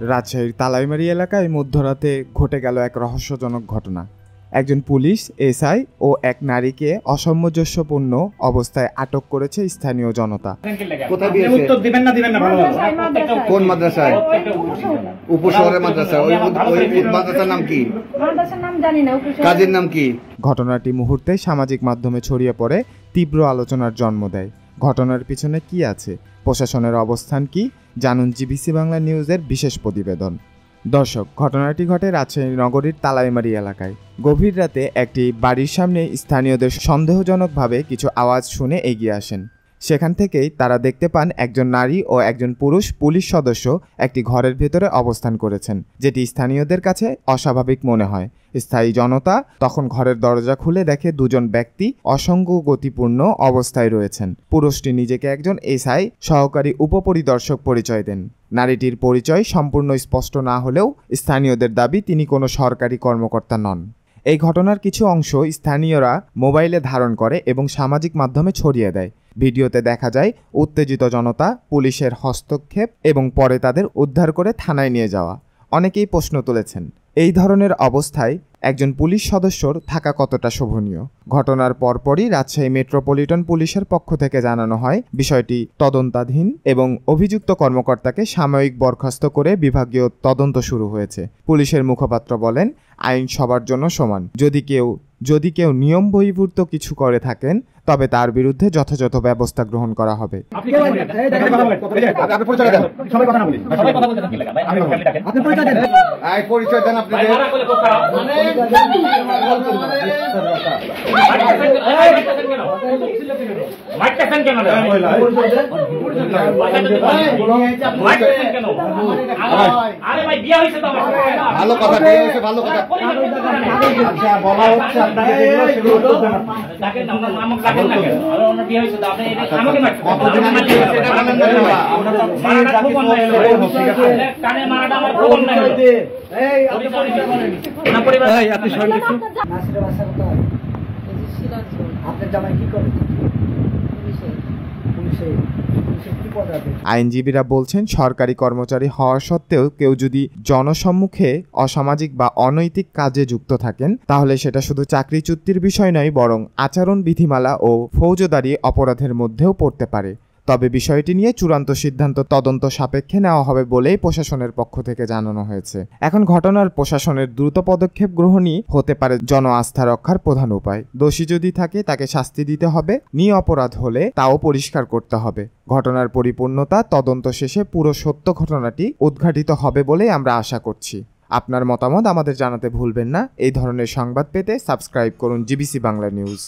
রাজশাহীর তালাইমারী এলাকায় মধ্যরাতে ঘটে গেল এক রহস্যজনক ঘটনা। একজন পুলিশ এসআই ও এক নারীকে অসামঞ্জস্যপূর্ণ অবস্থায় আটক করেছে স্থানীয় জনতা। কোন মাদ্রাসায়? উপশহরের মাদ্রাসা। ওই মাদ্রাসার নাম কি? কাজের নাম কি? ঘটনাটি মুহূর্তে সামাজিক মাধ্যমে ছড়িয়ে পড়ে তীব্র আলোচনার জন্ম দেয়। ঘটনার পিছনে কি আছে, প্রশাসনের অবস্থান কি, জানুন জিবিসি বাংলা নিউজের বিশেষ প্রতিবেদন। দর্শক, ঘটনাটি ঘটে রাজশাহী নগরীর তালাইমারী এলাকায়। গভীর রাতে একটি বাড়ির সামনে স্থানীয়দের সন্দেহজনকভাবে কিছু আওয়াজ শুনে এগিয়ে আসেন। সেখান থেকেই তারা দেখতে পান একজন নারী ও একজন পুরুষ পুলিশ সদস্য একটি ঘরের ভেতরে অবস্থান করেছেন, যেটি স্থানীয়দের কাছে অস্বাভাবিক মনে হয়। স্থায়ী জনতা তখন ঘরের দরজা খুলে দেখে দুজন ব্যক্তি অসঙ্গতিপূর্ণ অবস্থায় রয়েছেন। পুরুষটি নিজেকে একজন এসআই সহকারী উপপরিদর্শক পরিচয় দেন। নারীটির পরিচয় সম্পূর্ণ স্পষ্ট না হলেও স্থানীয়দের দাবি তিনি কোনো সরকারি কর্মকর্তা নন। এই ঘটনার কিছু অংশ স্থানীয়রা মোবাইলে ধারণ করে এবং সামাজিক মাধ্যমে ছড়িয়ে দেয়। ভিডিওতে দেখা যায় উত্তেজিত জনতা, পুলিশের হস্তক্ষেপ এবং পরে তাদের উদ্ধার করে থানায় নিয়ে যাওয়া। অনেকেই প্রশ্ন তুলেছেন, এই ধরনের অবস্থায় একজন পুলিশ সদস্যর থাকা কতটা শোভনীয়। ঘটনার পরপরই রাজশাহী মেট্রোপলিটন পুলিশের পক্ষ থেকে জানানো হয় বিষয়টি তদন্তাধীন এবং অভিযুক্ত কর্মকর্তাকে সাময়িক বরখাস্ত করে বিভাগীয় তদন্ত শুরু হয়েছে। পুলিশের মুখপাত্র বলেন, আইন সবার জন্য সমান। যদি কেউ নিয়ম বহির্ভূত কিছু করে থাকেন তবে তার বিরুদ্ধে যথাযথ ব্যবস্থা গ্রহণ করা হবে। ভালো কথা, ভালো কথা বলা হচ্ছে। আইনজীবীরা বলছেন, সরকারি কর্মচারী হওয়া সত্ত্বেও কেউ যদি জনসম্মুখে অসামাজিক বা অনৈতিক কাজে যুক্ত থাকেন তাহলে সেটা শুধু চাকরিচ্যুতির বিষয় নয়, বরং আচরণ বিধিমালা ও ফৌজদারি অপরাধের মধ্যেও পড়তে পারে। তবে বিষয়টি নিয়ে চূড়ান্ত সিদ্ধান্ত তদন্ত সাপেক্ষে নেওয়া হবে বলেই প্রশাসনের পক্ষ থেকে জানানো হয়েছে। এখন ঘটনার প্রশাসনের দ্রুত পদক্ষেপ গ্রহণই হতে পারে জন আস্থা রক্ষার প্রধান উপায়। দোষী যদি থাকে তাকে শাস্তি দিতে হবে, নিরপরাধ হলে তাও পরিষ্কার করতে হবে। ঘটনার পরিপূর্ণতা তদন্ত শেষে পুরো সত্য ঘটনাটি উদ্ঘাটিত হবে বলেই আমরা আশা করছি। আপনার মতামত আমাদের জানাতে ভুলবেন না। এই ধরনের সংবাদ পেতে সাবস্ক্রাইব করুন জিবিসি বাংলা নিউজ।